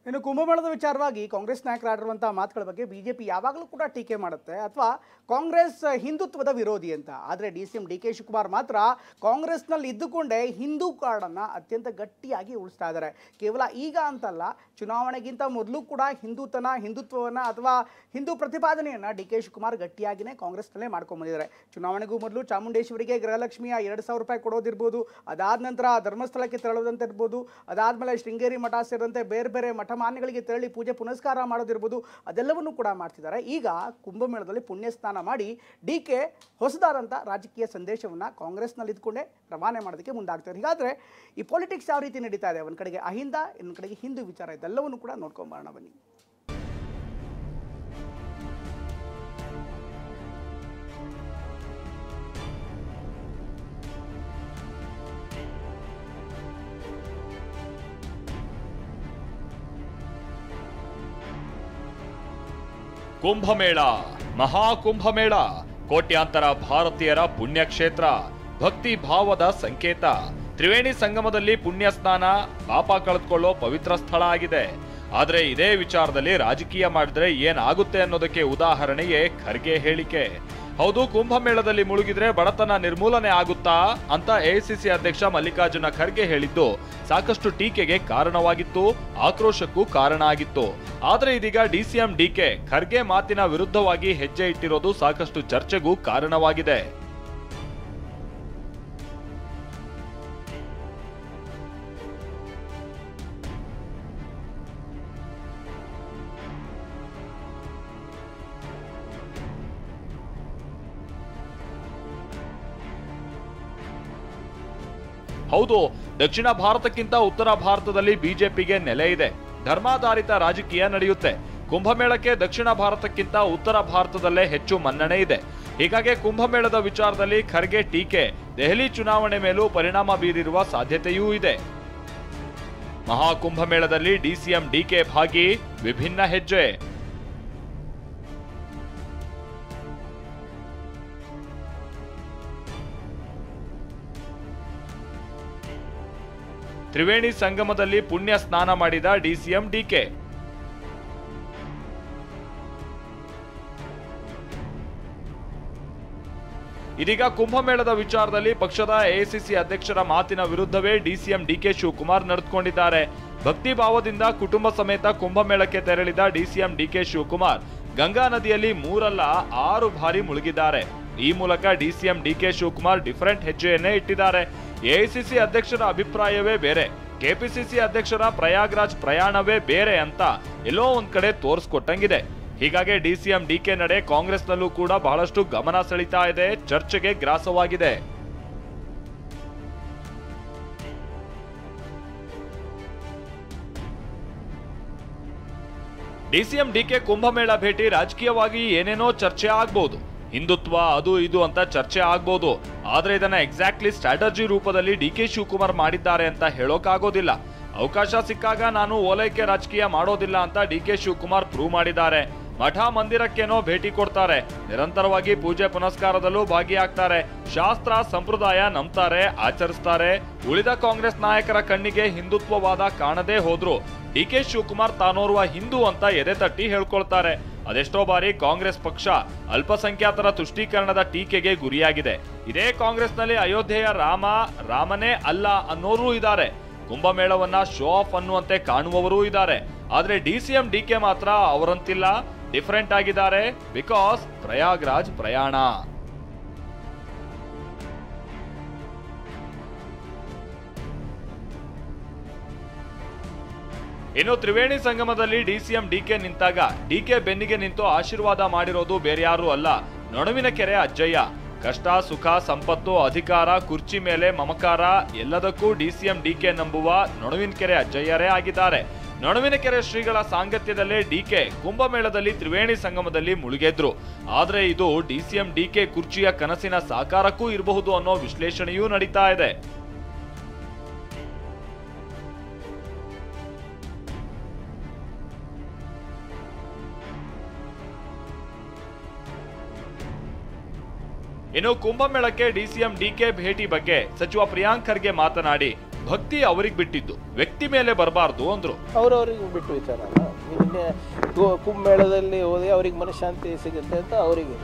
ಇನ್ನು ಕುಂಭಮೇಳದ ವಿಚಾರವಾಗಿ ಕಾಂಗ್ರೆಸ್ ನಾಯಕರಾಡಿರುವಂತಹ ಮಾತುಗಳ ಬಗ್ಗೆ ಬಿಜೆಪಿ ಯಾವಾಗಲೂ ಕೂಡ ಟೀಕೆ ಮಾಡುತ್ತೆ ಅಥವಾ ಕಾಂಗ್ರೆಸ್ ಹಿಂದುತ್ವದ ವಿರೋಧಿ ಅಂತ. ಆದರೆ ಡಿ.ಸಿ.ಎಂ. ಡಿ.ಕೆ. ಶಿವಕುಮಾರ್ ಮಾತ್ರ ಕಾಂಗ್ರೆಸ್ನಲ್ಲಿ ಇದ್ದುಕೊಂಡೇ ಹಿಂದೂ ಕಾರ್ಡನ್ನು ಅತ್ಯಂತ ಗಟ್ಟಿಯಾಗಿ ಉಳಿಸ್ತಾ ಇದ್ದಾರೆ. ಕೇವಲ ಈಗ ಅಂತಲ್ಲ, ಚುನಾವಣೆಗಿಂತ ಮೊದಲು ಕೂಡ ಹಿಂದುತ್ವವನ್ನು ಅಥವಾ ಹಿಂದೂ ಪ್ರತಿಪಾದನೆಯನ್ನು ಡಿ.ಕೆ. ಶಿವಕುಮಾರ್ ಗಟ್ಟಿಯಾಗಿಯೇ ಕಾಂಗ್ರೆಸ್ನಲ್ಲೇ ಮಾಡ್ಕೊಂಡ್ಬಂದಿದ್ದಾರೆ. ಚುನಾವಣೆಗೂ ಮೊದಲು ಚಾಮುಂಡೇಶ್ವರಿಗೆ ಗೃಹಲಕ್ಷ್ಮಿಯ 2,000 ರೂಪಾಯಿ ಕೊಡೋದಿರ್ಬೋದು, ಅದಾದ ನಂತರ ಧರ್ಮಸ್ಥಳಕ್ಕೆ ತೆರಳೋದಂತ ಇರ್ಬೋದು, ಅದಾದಮೇಲೆ ಶೃಂಗೇರಿ ಮಠ ಸೇರಿದಂತೆ ಬೇರೆ ಬೇರೆ ಮಠಮಾನ್ಯಗಳಿಗೆ ತೆರಳಿ ಪೂಜೆ ಪುನಸ್ಕಾರ ಮಾಡೋದಿರ್ಬೋದು, ಅದೆಲ್ಲವನ್ನೂ ಕೂಡ ಮಾಡ್ತಿದ್ದಾರೆ. ಈಗ ಕುಂಭಮೇಳದಲ್ಲಿ ಪುಣ್ಯ ಸ್ನಾನ ಮಾಡಿ ಡಿ.ಕೆ. ಹೊಸದಾದಂಥ ರಾಜಕೀಯ ಸಂದೇಶವನ್ನು ಕಾಂಗ್ರೆಸ್ನಲ್ಲಿ ಇದ್ಕೊಂಡೇ ರವಾನೆ ಮಾಡೋದಕ್ಕೆ ಮುಂದಾಗ್ತಾರೆ. ಹೀಗಾದರೆ ಈ ಪಾಲಿಟಿಕ್ಸ್ ಯಾವ ರೀತಿ ನಡೀತಾ ಇದೆ, ಒಂದು ಕಡೆಗೆ ಅಹಿಂದ, ಇನ್ನೊಂದು ಕಡೆಗೆ ಹಿಂದೂ ವಿಚಾರ, ಇದೆಲ್ಲವನ್ನೂ ಕೂಡ ನೋಡ್ಕೊಂಬರೋಣ ಬನ್ನಿ. ಕುಂಭಮೇಳ, ಮಹಾಕುಂಭಮೇಳ, ಕೋಟ್ಯಾಂತರ ಭಾರತೀಯರ ಪುಣ್ಯಕ್ಷೇತ್ರ, ಭಕ್ತಿ ಭಾವದ ಸಂಕೇತ. ತ್ರಿವೇಣಿ ಸಂಗಮದಲ್ಲಿ ಪುಣ್ಯ ಸ್ನಾನ, ಪಾಪ ಕಳೆದುಕೊಳ್ಳೋ ಪವಿತ್ರ ಸ್ಥಳ ಆಗಿದೆ. ಆದ್ರೆ ಇದೇ ವಿಚಾರದಲ್ಲಿ ರಾಜಕೀಯ ಮಾಡಿದ್ರೆ ಏನಾಗುತ್ತೆ ಅನ್ನೋದಕ್ಕೆ ಉದಾಹರಣೆಯೇ ಖರ್ಗೆ ಹೇಳಿಕೆ. ಹೌದು, ಕುಂಭಮೇಳದಲ್ಲಿ ಮುಳುಗಿದ್ರೆ ಬಡತನ ನಿರ್ಮೂಲನೆ ಆಗುತ್ತಾ ಅಂತ ಎಐಸಿಸಿ ಅಧ್ಯಕ್ಷ ಮಲ್ಲಿಕಾರ್ಜುನ ಖರ್ಗೆ ಹೇಳಿದ್ದು ಸಾಕಷ್ಟು ಟೀಕೆಗೆ ಕಾರಣವಾಗಿತ್ತು, ಆಕ್ರೋಶಕ್ಕೂ ಕಾರಣ ಆಗಿತ್ತು. ಆದ್ರೆ ಇದೀಗ ಡಿ.ಸಿ.ಎಂ. ಡಿ.ಕೆ. ಖರ್ಗೆ ಮಾತಿನ ವಿರುದ್ಧವಾಗಿ ಹೆಜ್ಜೆ ಇಟ್ಟಿರೋದು ಸಾಕಷ್ಟು ಚರ್ಚೆಗೂ ಕಾರಣವಾಗಿದೆ. ಹೌದು, ದಕ್ಷಿಣ ಭಾರತಕ್ಕಿಂತ ಉತ್ತರ ಭಾರತದಲ್ಲಿ ಬಿಜೆಪಿಗೆ ನೆಲೆ ಇದೆ. ಧರ್ಮಾಧಾರಿತ ರಾಜಕೀಯ ನಡೆಯುತ್ತೆ. ಕುಂಭಮೇಳಕ್ಕೆ ದಕ್ಷಿಣ ಭಾರತಕ್ಕಿಂತ ಉತ್ತರ ಭಾರತದಲ್ಲೇ ಹೆಚ್ಚು ಮನ್ನಣೆ ಇದೆ. ಹೀಗಾಗಿ ಕುಂಭಮೇಳದ ವಿಚಾರದಲ್ಲಿ ಖರ್ಗೆ ಟೀಕೆ ದೆಹಲಿ ಚುನಾವಣೆ ಮೇಲೂ ಪರಿಣಾಮ ಬೀರಿರುವ ಸಾಧ್ಯತೆಯೂ ಇದೆ. ಮಹಾಕುಂಭಮೇಳದಲ್ಲಿ ಡಿ.ಸಿ.ಎಂ. ಡಿ.ಕೆ. ಭಾಗಿ, ವಿಭಿನ್ನ ಹೆಜ್ಜೆ. ತ್ರಿವೇಣಿ ಸಂಗಮದಲ್ಲಿ ಪುಣ್ಯ ಸ್ನಾನ ಮಾಡಿದ ಡಿ.ಸಿ.ಎಂ. ಡಿ.ಕೆ. ಇದೀಗ ಕುಂಭಮೇಳದ ವಿಚಾರದಲ್ಲಿ ಪಕ್ಷದ ಎಐಸಿಸಿ ಅಧ್ಯಕ್ಷರ ಮಾತಿನ ವಿರುದ್ಧವೇ ಡಿ.ಸಿ.ಎಂ. ಡಿ.ಕೆ. ಶಿವಕುಮಾರ್ ನಡೆದುಕೊಂಡಿದ್ದಾರೆ. ಭಕ್ತಿ ಭಾವದಿಂದ ಕುಟುಂಬ ಸಮೇತ ಕುಂಭಮೇಳಕ್ಕೆ ತೆರಳಿದ ಡಿ.ಸಿ.ಎಂ. ಡಿ.ಕೆ. ಶಿವಕುಮಾರ್ ಗಂಗಾ ನದಿಯಲ್ಲಿ 3 ಅಲ್ಲ 6 ಬಾರಿ ಮುಳುಗಿದ್ದಾರೆ. ಈ ಮೂಲಕ ಡಿ.ಸಿ.ಎಂ. ಡಿ.ಕೆ. ಶಿವಕುಮಾರ್ ಡಿಫರೆಂಟ್ ಹೆಜ್ಜೆಯನ್ನೇ ಇಟ್ಟಿದ್ದಾರೆ. ಎಐಸಿಸಿ ಅಧ್ಯಕ್ಷರ ಅಭಿಪ್ರಾಯವೇ ಬೇರೆ, ಕೆಪಿಸಿಸಿ ಅಧ್ಯಕ್ಷರ ಪ್ರಯಾಗ್ರಾಜ್ ಪ್ರಯಾಣವೇ ಬೇರೆ ಅಂತ ಎಲ್ಲೋ ಒಂದ್ ಕಡೆ ತೋರಿಸ್ಕೊಟ್ಟಂಗಿದೆ. ಹೀಗಾಗಿ ಡಿ.ಸಿ.ಎಂ. ಡಿ.ಕೆ. ನಡೆ ಕಾಂಗ್ರೆಸ್ನಲ್ಲೂ ಕೂಡ ಬಹಳಷ್ಟು ಗಮನ ಸೆಳೀತಾ ಇದೆ, ಚರ್ಚೆಗೆ ಗ್ರಾಸವಾಗಿದೆ. ಡಿ.ಸಿ.ಎಂ. ಡಿ.ಕೆ. ಕುಂಭಮೇಳ ಭೇಟಿ ರಾಜಕೀಯವಾಗಿ ಏನೇನೋ ಚರ್ಚೆ ಆಗ್ಬಹುದು, ಹಿಂದುತ್ವ ಅದು ಇದು ಅಂತ ಚರ್ಚೆ ಆಗ್ಬೋದು. ಆದ್ರೆ ಇದನ್ನ ಎಕ್ಸಾಕ್ಟ್ಲಿ ಸ್ಟ್ರಾಟಜಿ ರೂಪದಲ್ಲಿ ಡಿ.ಕೆ. ಶಿವಕುಮಾರ್ ಮಾಡಿದ್ದಾರೆ ಅಂತ ಹೇಳೋಕಾಗೋದಿಲ್ಲ. ಅವಕಾಶ ಸಿಕ್ಕಾಗ ನಾನು ಓಲೈಕೆ ರಾಜಕೀಯ ಮಾಡೋದಿಲ್ಲ ಅಂತ ಡಿ.ಕೆ. ಶಿವಕುಮಾರ್ ಪ್ರೂವ್ ಮಾಡಿದ್ದಾರೆ. ಮಠ ಮಂದಿರಕ್ಕೇನೋ ಭೇಟಿ ಕೊಡ್ತಾರೆ, ನಿರಂತರವಾಗಿ ಪೂಜೆ ಪುನಸ್ಕಾರದಲ್ಲೂ ಭಾಗಿಯಾಗ್ತಾರೆ, ಶಾಸ್ತ್ರ ಸಂಪ್ರದಾಯ ನಂಬ್ತಾರೆ, ಆಚರಿಸ್ತಾರೆ. ಉಳಿದ ಕಾಂಗ್ರೆಸ್ ನಾಯಕರ ಕಣ್ಣಿಗೆ ಹಿಂದುತ್ವವಾದ ಕಾಣದೇ ಹೋದ್ರು ಡಿ.ಕೆ. ಶಿವಕುಮಾರ್ ತಾನೋರ್ವ ಹಿಂದೂ ಅಂತ ಎದೆ ತಟ್ಟಿ ಹೇಳ್ಕೊಳ್ತಾರೆ. ಅದೆಷ್ಟೋ ಬಾರಿ ಕಾಂಗ್ರೆಸ್ ಪಕ್ಷ ಅಲ್ಪಸಂಖ್ಯಾತರ ತುಷ್ಟೀಕರಣದ ಟೀಕೆಗೆ ಗುರಿಯಾಗಿದೆ. ಇದೇ ಕಾಂಗ್ರೆಸ್ನಲ್ಲಿ ಅಯೋಧ್ಯೆಯ ರಾಮನೇ ಅಲ್ಲ ಅನ್ನೋರು ಇದ್ದಾರೆ. ಕುಂಭಮೇಳವನ್ನ ಶೋ ಆಫ್ ಅನ್ನುವಂತೆ ಕಾಣುವವರೂ ಇದ್ದಾರೆ. ಆದ್ರೆ ಡಿ.ಸಿ.ಎಂ. ಡಿ.ಕೆ. ಮಾತ್ರ ಅವರಂತಿಲ್ಲ, ಡಿಫರೆಂಟ್ ಆಗಿದ್ದಾರೆ. ಬಿಕಾಸ್ ಪ್ರಯಾಗ್ರಾಜ್ ಪ್ರಯಾಣ. ಇನ್ನು ತ್ರಿವೇಣಿ ಸಂಗಮದಲ್ಲಿ ಡಿ.ಸಿ.ಎಂ. ಡಿ.ಕೆ. ನಿಂತಾಗ ಡಿ.ಕೆ. ಬೆನ್ನಿಗೆ ನಿಂತು ಆಶೀರ್ವಾದ ಮಾಡಿರೋದು ಬೇರ್ಯಾರೂ ಅಲ್ಲ, ನೊಣವಿನಕೆರೆ ಅಜ್ಜಯ್ಯ. ಕಷ್ಟ ಸುಖ ಸಂಪತ್ತು ಅಧಿಕಾರ ಕುರ್ಚಿ ಮೇಲೆ ಮಮಕಾರ ಎಲ್ಲದಕ್ಕೂ ಡಿ.ಸಿ.ಎಂ. ಡಿ.ಕೆ. ನಂಬುವ ನೊಣವಿನಕೆರೆ ಅಜ್ಜಯ್ಯರೇ ಆಗಿದ್ದಾರೆ. ನೊಣವಿನಕೆರೆ ಶ್ರೀಗಳ ಸಾಂಗತ್ಯದಲ್ಲೇ ಡಿ.ಕೆ. ಕುಂಭಮೇಳದಲ್ಲಿ ತ್ರಿವೇಣಿ ಸಂಗಮದಲ್ಲಿ ಮುಳುಗೆದ್ರು. ಆದ್ರೆ ಇದು ಡಿ.ಸಿ.ಎಂ. ಡಿ.ಕೆ. ಕುರ್ಚಿಯ ಕನಸಿನ ಸಾಕಾರಕ್ಕೂ ಇರಬಹುದು ಅನ್ನೋ ವಿಶ್ಲೇಷಣೆಯೂ ನಡೀತಾ ಇದೆ. ಇನ್ನು ಕುಂಭಮೇಳಕ್ಕೆ ಡಿ.ಸಿ.ಎಂ. ಡಿ.ಕೆ. ಭೇಟಿ ಬಗ್ಗೆ ಸಚಿವ ಪ್ರಿಯಾಂಕ್ ಖರ್ಗೆ ಮಾತನಾಡಿ, ಭಕ್ತಿ ಅವರಿಗೆ ಬಿಟ್ಟಿದ್ದು, ವ್ಯಕ್ತಿ ಮೇಲೆ ಬರಬಾರ್ದು ಅಂದ್ರು. ಅವ್ರವ್ರಿಗೆ ಬಿಟ್ಟು ವಿಚಾರ ಅಲ್ಲ. ನಿನ್ನೆ ಕುಂಭಮೇಳದಲ್ಲಿ ಹೋಗಿ ಅವ್ರಿಗೆ ಮನಃಶಾಂತಿ ಸಿಗುತ್ತೆ ಅಂತ ಅವರಿಗೆ,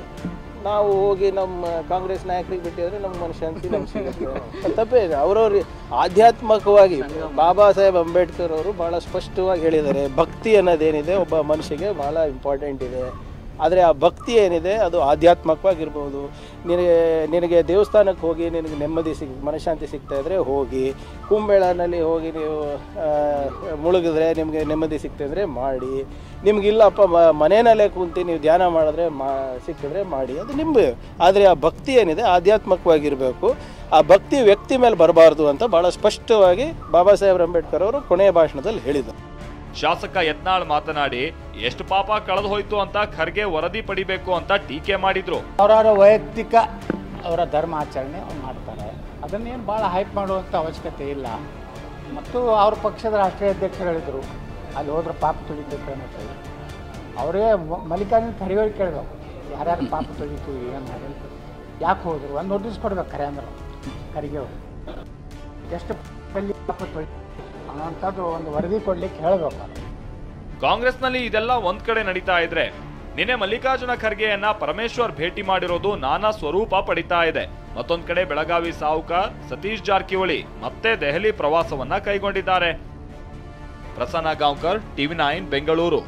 ನಾವು ಹೋಗಿ ನಮ್ಮ ಕಾಂಗ್ರೆಸ್ ನಾಯಕರಿಗೆ ಬಿಟ್ಟಿದ್ರೆ ನಮ್ಮ ಮನಃಶಾಂತಿ ನಮ್ಗೆ ಸಿಗುತ್ತೆ. ತಪ್ಪೇನು, ಅವ್ರವ್ರಿಗೆ ಆಧ್ಯಾತ್ಮಿಕವಾಗಿ ಬಾಬಾ ಸಾಹೇಬ್ ಅಂಬೇಡ್ಕರ್ ಅವರು ಭಾಳ ಸ್ಪಷ್ಟವಾಗಿ ಹೇಳಿದ್ದಾರೆ, ಭಕ್ತಿ ಅನ್ನೋದೇನಿದೆ ಒಬ್ಬ ಮನುಷ್ಯಗೆ ಭಾಳ ಇಂಪಾರ್ಟೆಂಟ್ ಇದೆ. ಆದರೆ ಆ ಭಕ್ತಿ ಏನಿದೆ ಅದು ಆಧ್ಯಾತ್ಮಿಕವಾಗಿರ್ಬೋದು. ನಿನಗೆ ದೇವಸ್ಥಾನಕ್ಕೆ ಹೋಗಿ ನಿನಗೆ ನೆಮ್ಮದಿ ಮನಃಶಾಂತಿ ಸಿಗ್ತಾ ಇದ್ದರೆ ಹೋಗಿ, ಕುಂಭಮೇಳನಲ್ಲಿ ಹೋಗಿ ನೀವು ಮುಳುಗಿದ್ರೆ ನಿಮಗೆ ನೆಮ್ಮದಿ ಸಿಗ್ತಿದ್ರೆ ಮಾಡಿ, ನಿಮಗಿಲ್ಲಪ್ಪ ಮನೆಯಲ್ಲೇ ಕುಂತು ನೀವು ಧ್ಯಾನ ಮಾಡಿದ್ರೆ ಸಿಕ್ಕಿದ್ರೆ ಮಾಡಿ, ಅದು ನಿಮಗೆ. ಆದರೆ ಆ ಭಕ್ತಿ ಏನಿದೆ ಆಧ್ಯಾತ್ಮಿಕವಾಗಿರಬೇಕು, ಆ ಭಕ್ತಿ ವ್ಯಕ್ತಿ ಮೇಲೆ ಬರಬಾರ್ದು ಅಂತ ಭಾಳ ಸ್ಪಷ್ಟವಾಗಿ ಬಾಬಾ ಸಾಹೇಬ್ ಅಂಬೇಡ್ಕರ್ ಅವರು ಕೊನೆಯ ಭಾಷಣದಲ್ಲಿ ಹೇಳಿದರು. ಶಾಸಕ ಯತ್ನಾಳ್ ಮಾತನಾಡಿ ಎಷ್ಟು ಪಾಪ ಕಳೆದು ಹೋಯ್ತು ಅಂತ ಖರ್ಗೆ ವರದಿ ಪಡಿಬೇಕು ಅಂತ ಟೀಕೆ ಮಾಡಿದ್ರು. ಅವರವರ ವೈಯಕ್ತಿಕ ಅವರ ಧರ್ಮ ಆಚರಣೆ ಮಾಡ್ತಾರೆ, ಅದನ್ನೇನು ಭಾಳ ಹೈಪ್ ಮಾಡುವಂಥ ಅವಶ್ಯಕತೆ ಇಲ್ಲ. ಮತ್ತು ಅವ್ರ ಪಕ್ಷದ ರಾಷ್ಟ್ರೀಯ ಅಧ್ಯಕ್ಷಗಳಿದ್ದರು, ಅಲ್ಲಿ ಹೋದ್ರೆ ಪಾಪ ತುಳಿತೈತೆ ಅನ್ನೋದು ಅವರೇ ಮಲ್ಲಿಕಾರ್ಜುನ ಖರ್ಗೆ ಅವ್ರಿಗೆ ಕೇಳಬೇಕು, ಯಾರ್ಯಾರು ಪಾಪ ತುಳಿತು ಏನು ಮಾಡಿ ಯಾಕೆ ಹೋದರು, ಒಂದು ನೋಟಿಸ್ ಕೊಡ್ಬೇಕು ಖರೆ ಅಂದ್ರೆ ಖರ್ಗೆ ಅವರು ಎಷ್ಟು ಪಾಪ ತುಳಿ ಅನ್ನೋಂಥದ್ದು ಒಂದು ವರದಿ ಕೊಡ್ಲಿಕ್ಕೆ ಹೇಳಬೇಕು. ಕಾಂಗ್ರೆಸ್ನಲ್ಲಿ ಇದೆಲ್ಲ ಒಂದ್ ಕಡೆ ನಡೀತಾ ಇದ್ರೆ, ನಿನ್ನೆ ಮಲ್ಲಿಕಾರ್ಜುನ ಖರ್ಗೆಯನ್ನ ಪರಮೇಶ್ವರ್ ಭೇಟಿ ಮಾಡಿರೋದು ನಾನಾ ಸ್ವರೂಪ ಪಡಿತಾ ಇದೆ. ಮತ್ತೊಂದ್ ಕಡೆ ಬೆಳಗಾವಿ ಸಾಹುಕಾರ್ ಸತೀಶ್ ಜಾರಕಿಹೊಳಿ ಮತ್ತೆ ದೆಹಲಿ ಪ್ರವಾಸವನ್ನ ಕೈಗೊಂಡಿದ್ದಾರೆ. ಪ್ರಸನ್ನ ಗಾಂವ್ಕರ್, TV9 ಬೆಂಗಳೂರು.